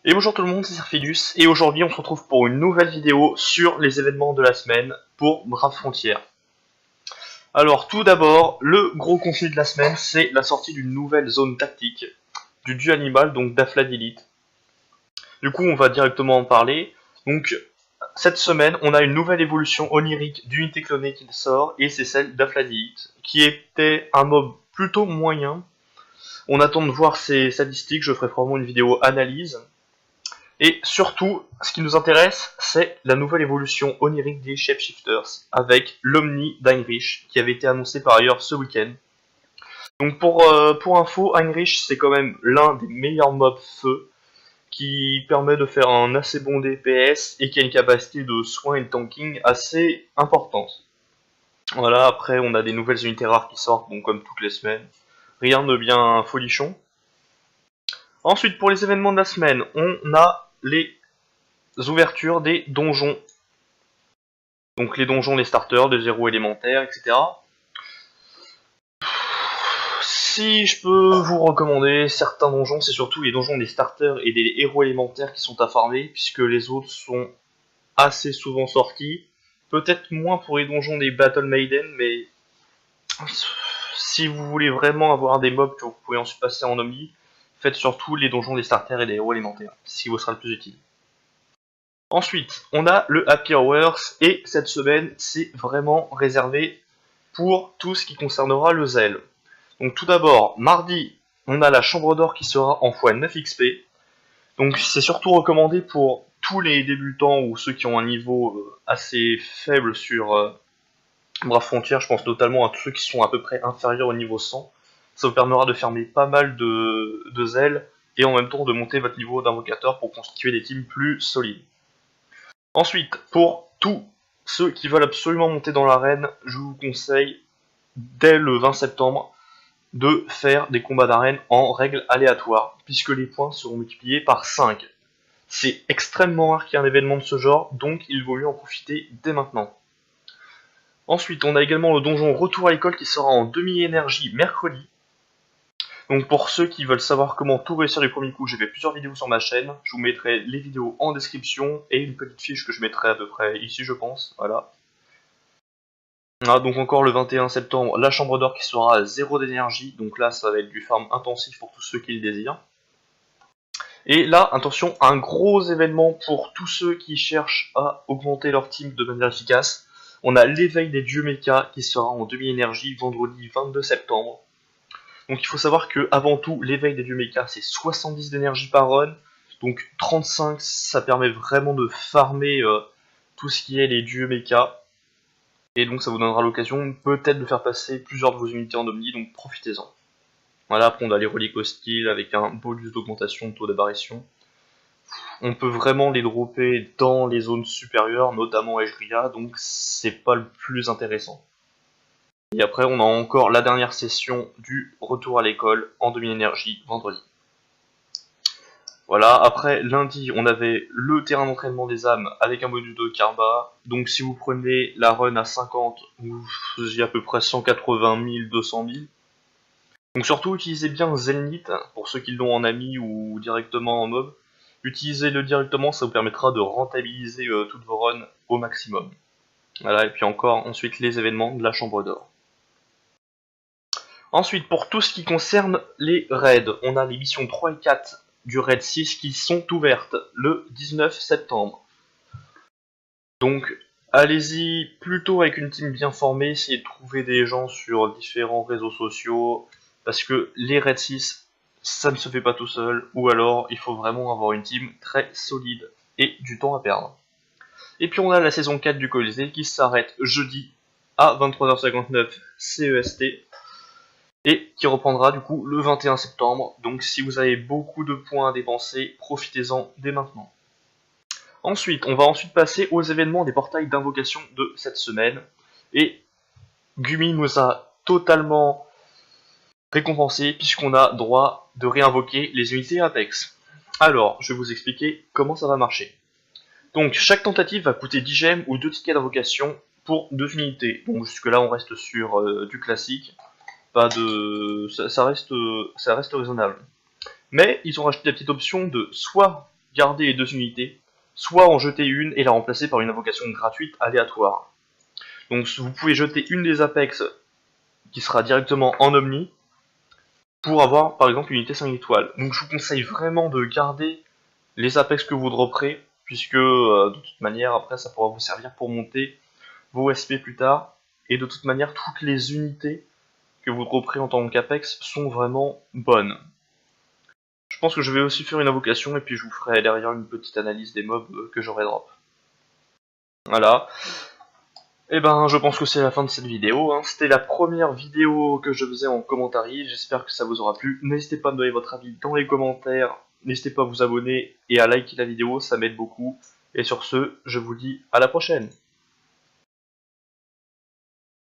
Et bonjour tout le monde, c'est Serphilus, et aujourd'hui on se retrouve pour une nouvelle vidéo sur les événements de la semaine pour Brave Frontières. Alors tout d'abord, le gros contenu de la semaine, c'est la sortie d'une nouvelle zone tactique du dieu animal, donc d'Afladilith. Du coup on va directement en parler. Donc cette semaine, on a une nouvelle évolution onirique d'unité clonée qui sort, et c'est celle d'Afladilith, qui était un mob plutôt moyen. On attend de voir ses statistiques, je ferai probablement une vidéo analyse. Et surtout, ce qui nous intéresse, c'est la nouvelle évolution onirique des Shapeshifters, avec l'Omni d'Heinrich, qui avait été annoncé par ailleurs ce week-end. Donc pour info, Heinrich c'est quand même l'un des meilleurs mobs feu, qui permet de faire un assez bon DPS, et qui a une capacité de soin et de tanking assez importante. Voilà, après on a des nouvelles unités rares qui sortent, bon, comme toutes les semaines. Rien de bien folichon. Ensuite, pour les événements de la semaine, on a les ouvertures des donjons. Donc les donjons des starters, des héros élémentaires, etc. Si je peux vous recommander certains donjons, c'est surtout les donjons des starters et des héros élémentaires qui sont à farmer, puisque les autres sont assez souvent sortis. Peut-être moins pour les donjons des Battle Maiden, mais si vous voulez vraiment avoir des mobs que vous pouvez ensuite passer en Omni, faites surtout les donjons des starters et des héros élémentaires, ce qui vous sera le plus utile. Ensuite, on a le Happy Hours, et cette semaine, c'est vraiment réservé pour tout ce qui concernera le zèle. Donc tout d'abord, mardi, on a la chambre d'or qui sera en x9 XP. Donc c'est surtout recommandé pour tous les débutants ou ceux qui ont un niveau assez faible sur Brave Frontières. Je pense notamment à tous ceux qui sont à peu près inférieurs au niveau 100. Ça vous permettra de fermer pas mal de zèle, et en même temps de monter votre niveau d'invocateur pour constituer des teams plus solides. Ensuite, pour tous ceux qui veulent absolument monter dans l'arène, je vous conseille, dès le 20 septembre, de faire des combats d'arène en règle aléatoire, puisque les points seront multipliés par 5. C'est extrêmement rare qu'il y ait un événement de ce genre, donc il vaut mieux en profiter dès maintenant. Ensuite, on a également le donjon Retour à l'école qui sera en demi-énergie mercredi. Donc pour ceux qui veulent savoir comment tout réussir du premier coup, j'ai fait plusieurs vidéos sur ma chaîne. Je vous mettrai les vidéos en description et une petite fiche que je mettrai à peu près ici, je pense. Voilà. Donc encore le 21 septembre, la chambre d'or qui sera à 0 d'énergie. Donc là, ça va être du farm intensif pour tous ceux qui le désirent. Et là, attention, un gros événement pour tous ceux qui cherchent à augmenter leur team de manière efficace. On a l'éveil des dieux méca qui sera en demi-énergie vendredi 22 septembre. Donc il faut savoir que avant tout, l'éveil des dieux méca c'est 70 d'énergie par run, donc 35 ça permet vraiment de farmer tout ce qui est les dieux méca, et donc ça vous donnera l'occasion peut-être de faire passer plusieurs de vos unités en omni, donc profitez-en. Voilà, après on a les reliques hostiles avec un bonus d'augmentation de taux d'apparition. On peut vraiment les dropper dans les zones supérieures, notamment Ejria, donc c'est pas le plus intéressant. Et après, on a encore la dernière session du retour à l'école en demi-énergie vendredi. Voilà, après lundi, on avait le terrain d'entraînement des âmes avec un bonus de karma. Donc si vous prenez la run à 50, vous faisiez à peu près 180 000, 200 000. Donc surtout, utilisez bien Zelnit, pour ceux qui l'ont en ami ou directement en mob. Utilisez-le directement, ça vous permettra de rentabiliser toutes vos runs au maximum. Voilà, et puis encore ensuite les événements de la chambre d'or. Ensuite, pour tout ce qui concerne les raids, on a les missions 3 et 4 du raid 6 qui sont ouvertes le 19 septembre. Donc, allez-y plutôt avec une team bien formée, essayez de trouver des gens sur différents réseaux sociaux, parce que les raids 6, ça ne se fait pas tout seul, ou alors il faut vraiment avoir une team très solide et du temps à perdre. Et puis on a la saison 4 du Colisée qui s'arrête jeudi à 23h59 CEST, et qui reprendra du coup le 21 septembre. Donc si vous avez beaucoup de points à dépenser, profitez-en dès maintenant. Ensuite, on va ensuite passer aux événements des portails d'invocation de cette semaine. Et Gumi nous a totalement récompensé puisqu'on a droit de réinvoquer les unités Apex. Alors, je vais vous expliquer comment ça va marcher. Donc chaque tentative va coûter 10 gemmes ou 2 tickets d'invocation pour 2 unités. Donc jusque là on reste sur du classique. Pas de, ça reste raisonnable. Mais ils ont rajouté la petite option de soit garder les 2 unités, soit en jeter une et la remplacer par une invocation gratuite aléatoire. Donc vous pouvez jeter une des Apex qui sera directement en Omni, pour avoir par exemple une unité 5 étoiles. Donc je vous conseille vraiment de garder les Apex que vous dropperez, puisque de toute manière après ça pourra vous servir pour monter vos SP plus tard, et de toute manière toutes les unités que vous dropperez en tant qu'Apex sont vraiment bonnes. Je pense que je vais aussi faire une invocation et puis je vous ferai derrière une petite analyse des mobs que j'aurai drop. Voilà. Et ben je pense que c'est la fin de cette vidéo, hein. C'était la première vidéo que je faisais en commentaire, j'espère que ça vous aura plu. N'hésitez pas à me donner votre avis dans les commentaires, n'hésitez pas à vous abonner et à liker la vidéo, ça m'aide beaucoup. Et sur ce, je vous dis à la prochaine.